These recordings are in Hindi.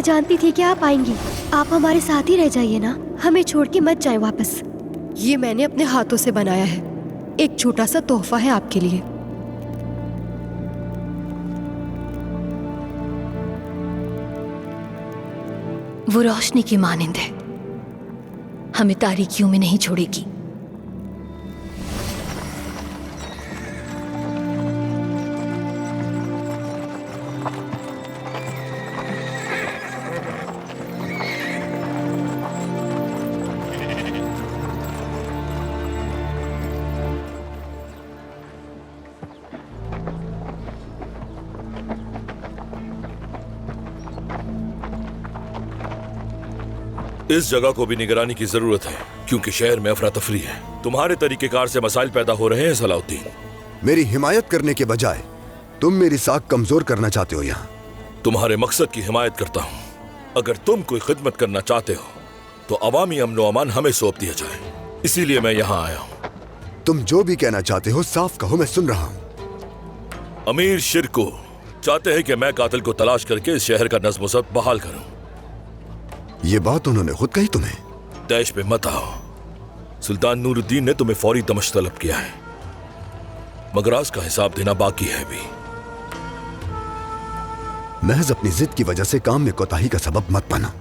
मैं जानती थी कि आप आएंगी। आप हमारे साथ ही रह जाइए ना, हमें छोड़ के मत जाए वापस। ये मैंने अपने हाथों से बनाया है, एक छोटा सा तोहफा है आपके लिए। वो रोशनी की मानिंद है, हमें तारीकियों में नहीं छोड़ेगी। इस जगह को भी निगरानी की जरूरत है, क्योंकि शहर में अफरा तफरी है। तुम्हारे तरीकेकार से मसाइल पैदा हो रहे हैं सलाउद्दीन। मेरी हिमायत करने के बजाय तुम मेरी साख कमजोर करना चाहते हो। यहाँ तुम्हारे मकसद की हिमायत करता हूँ। अगर तुम कोई खिदमत करना चाहते हो तो अवामी अमनो अमान हमें सौंप दिया जाए, इसीलिए मैं यहाँ आया हूँ। तुम जो भी कहना चाहते हो साफ कहो, मैं सुन रहा हूँ। अमीर शिरको चाहते हैं कि मैं कातिल को तलाश करके इस शहर का नज़्म ज़ब्त बहाल करूं। ये बात उन्होंने खुद कही तुम्हें? दैश पे मत आओ। सुल्तान नूरुद्दीन ने तुम्हें फौरी दमश तलब किया है, मगर आज का हिसाब देना बाकी है अभी। महज अपनी जिद की वजह से काम में कोताही का सबब मत बना।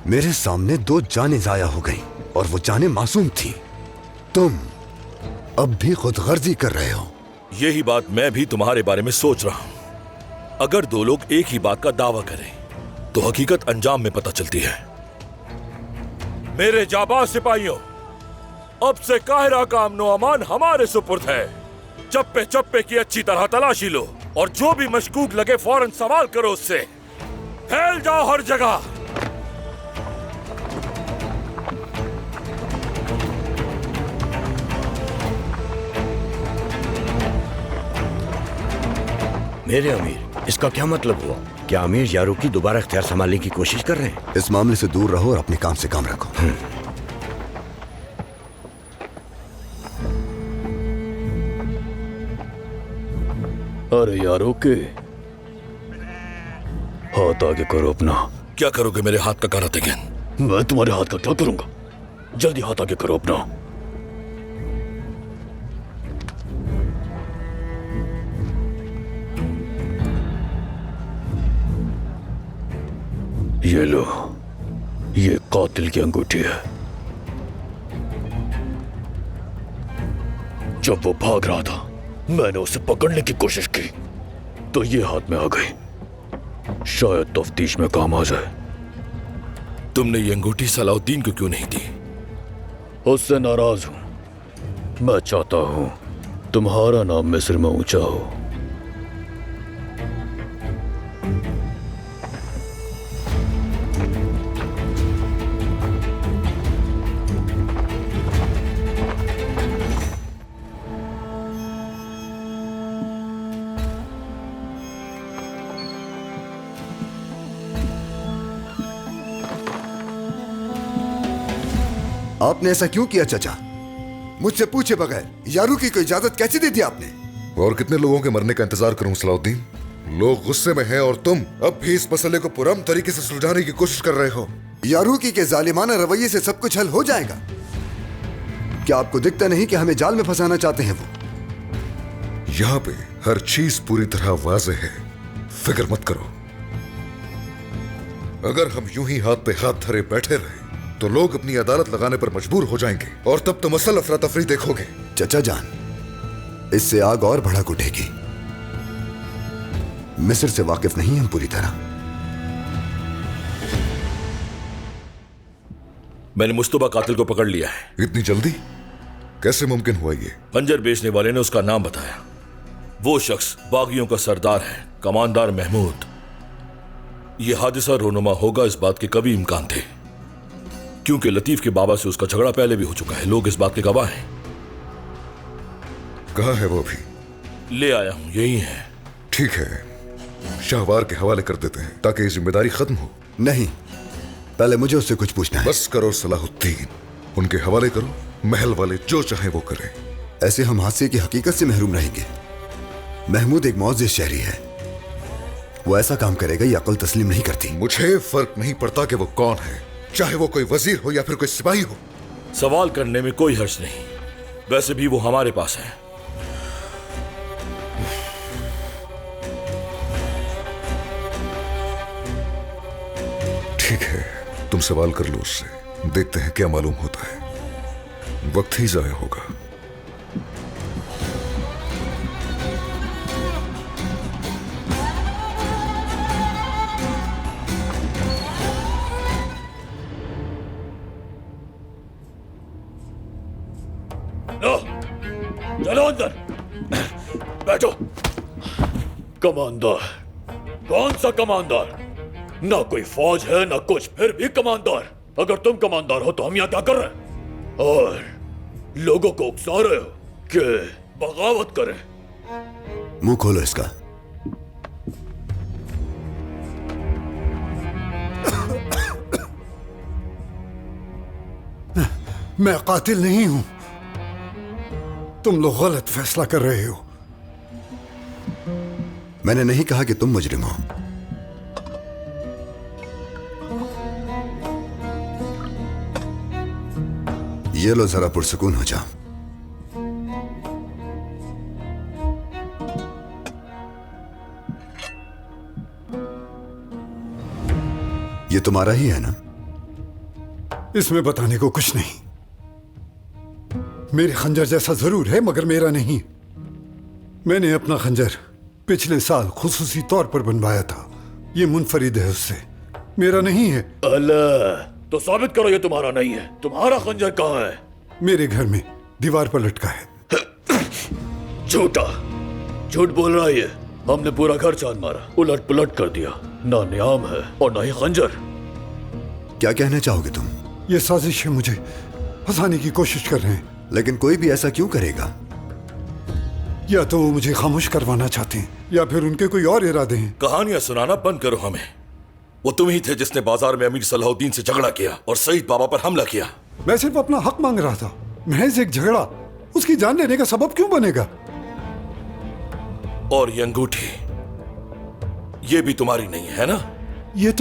मेरे सामने 2 जानें जाया हो गई और वो जानें मासूम थी। तुम अब भी खुदगर्जी कर रहे हो। यही बात मैं भी तुम्हारे बारे में सोच रहा हूं। अगर 2 लोग एक ही बात का दावा करें तो हकीकत अंजाम में पता चलती है। मेरे जाबाज सिपाहियों, अब से काहिरा का अमनो अमान हमारे सुपुर्द है। चप्पे चप्पे की अच्छी तरह तलाशी लो और जो भी मशकूक लगे फौरन सवाल करो उससे। फैल जाओ हर जगह। मेरे अमीर, इसका क्या मतलब हुआ? क्या अमीर यारू की दोबारा इख्तियार संभालने की कोशिश कर रहे हैं? इस मामले से दूर रहो और अपने काम से काम रखो। अरे यार ओके, हाथ आगे करो अपना। क्या करोगे मेरे हाथ का करातेगन? मैं तुम्हारे हाथ का क्या करूंगा? जल्दी हाथ आगे करो अपना। ये लो, ये कातिल की अंगूठी है। जब वो भाग रहा था मैंने उसे पकड़ने की कोशिश की तो ये हाथ में आ गई। शायद तफ्तीश में काम आ जाए। तुमने ये अंगूठी सलाउद्दीन को क्यों नहीं दी? उससे नाराज हूं। मैं चाहता हूं तुम्हारा नाम मिस्र में ऊंचा हो। आपने ऐसा क्यों किया चाचा? मुझसे पूछे बगैर यारू की कोई इजाजत कैसे दे दी आपने? और कितने लोगों के मरने का इंतजार करूं सलाउद्दीन? लोग गुस्से में हैं और तुम अब भी इस मसले को पुरअमन तरीके से सुलझाने की कोशिश कर रहे हो। यारूकी के जालिमाना रवैये से सब कुछ हल हो जाएगा। क्या आपको दिखता नहीं कि हमें जाल में फंसाना चाहते हैं वो? यहाँ पे हर चीज पूरी तरह वाज़ेह है, फिक्र मत करो। अगर हम यूं ही हाथ पे हाथ धरे बैठे रहे तो लोग अपनी अदालत लगाने पर मजबूर हो जाएंगे और तब तुम असल अफरा तफरी देखोगे। चचा जान, इससे आग और भड़क उठेगी। मिस्र से वाकिफ नहीं हम पूरी तरह। मैंने मुस्तबा कातिल को पकड़ लिया है। इतनी जल्दी कैसे मुमकिन हुआ ये? खंजर बेचने वाले ने उसका नाम बताया। वो शख्स बागियों का सरदार है, कमांडर महमूद। ये हादिसा रोनुमा होगा इस बात के कभी इम्कान थे, क्योंकि लतीफ के बाबा से उसका झगड़ा पहले भी हो चुका है। लोग इस बात के गवाह हैं। कहाँ है वो? भी ले आया हूं, यही है। ठीक है, शाहवार के हवाले कर देते हैं ताकि ये जिम्मेदारी खत्म हो। नहीं, पहले मुझे उससे कुछ पूछना है। बस करो सलाहुद्दीन, उनके हवाले करो। महल वाले जो चाहे वो करें। ऐसे हम हादसे की हकीकत से महरूम रहेंगे। महमूद एक मुअज़्ज़िज़ शहरी है, वो ऐसा काम करेगा ये अकल तस्लीम नहीं करती। मुझे फर्क नहीं पड़ता कि वो कौन है, चाहे वो कोई वजीर हो या फिर कोई सिपाही हो। सवाल करने में कोई हर्ज नहीं, वैसे भी वो हमारे पास है। ठीक है, तुम सवाल कर लो उससे, देखते हैं क्या मालूम होता है। वक्त ही जाया होगा। लो, चलो अंदर बैठो। कमांडर? कौन सा कमांडर? ना कोई फौज है ना कुछ, फिर भी कमांडर। अगर तुम कमांडर हो तो हम यहाँ क्या कर रहे हैं? और लोगों को उकसा रहे हो कि बगावत करें। मुंह खोलो इसका। मैं कातिल नहीं हूं। तुम लोग गलत फैसला कर रहे हो। मैंने नहीं कहा कि तुम मुजरिम हो। ये लो, जरा पुरसुकून हो जाओ। ये तुम्हारा ही है ना? इसमें बताने को कुछ नहीं। मेरे खंजर जैसा जरूर है मगर मेरा नहीं। मैंने अपना खंजर पिछले साल खुसूसी तौर पर बनवाया था। ये मुनफरिद है उससे, मेरा नहीं है। अल्लाह, तो साबित करो ये तुम्हारा नहीं है। तुम्हारा खंजर कहाँ है? मेरे घर में दीवार पर लटका है। झूठा, झूठ बोल रहा है ये। हमने पूरा घर चांद मारा, उलट पुलट कर दिया। ना नियाम है और ना ही खंजर। क्या कहना चाहोगे तुम? ये साजिश है, मुझे फंसाने की कोशिश कर रहे हैं। लेकिन कोई भी ऐसा क्यों करेगा? या तो वो मुझे खामोश करवाना चाहते हैं या फिर उनके कोई और इरादे हैं। कहानियां सुनाना बंद करो हमें। वो तुम ही थे जिसने बाजार में अमीर सलाहुद्दीन से झगड़ा किया और सईद बाबा पर हमला किया। मैं सिर्फ अपना हक मांग रहा था। महज एक झगड़ा उसकी जान लेने का सबब क्यों बनेगा? और ये अंगूठी, ये भी तुम्हारी नहीं है ना? ये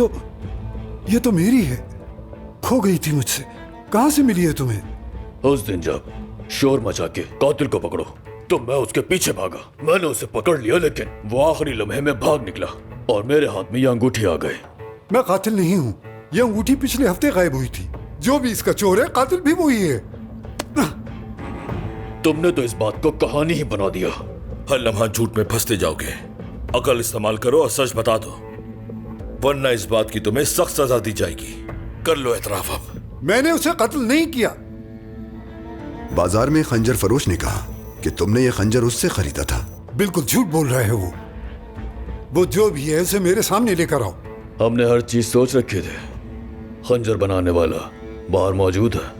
तो मेरी है। खो गई थी मुझसे। कहां से मिली है तुम्हें? उस दिन जब शोर मचा के कातिल को पकड़ो तो मैं उसके पीछे भागा। मैंने उसे पकड़ लिया लेकिन वो आखिरी लम्हे में भाग निकला और मेरे हाथ में ये अंगूठी आ गई। मैं कातिल नहीं हूं। ये अंगूठी पिछले हफ्ते गायब हुई थी। जो भी इसका चोर है कातिल भी वही है। तुमने तो इस बात को कहानी ही बना दिया। हर लम्हा झूठ में फंसते जाओगे। अकल इस्तेमाल करो और सच बता दो, वरना इस बात की तुम्हें सख्त सजा दी जाएगी। कर लो एतराफ अब। मैंने उसे कत्ल नहीं किया। बाजार में खंजर फरोश ने कहा कि तुमने ये खंजर उससे खरीदा था। बिल्कुल झूठ बोल रहा है वो जो भी है उसे मेरे सामने लेकर आओ। हमने हर चीज सोच रखी थी। खंजर बनाने वाला बाहर मौजूद है।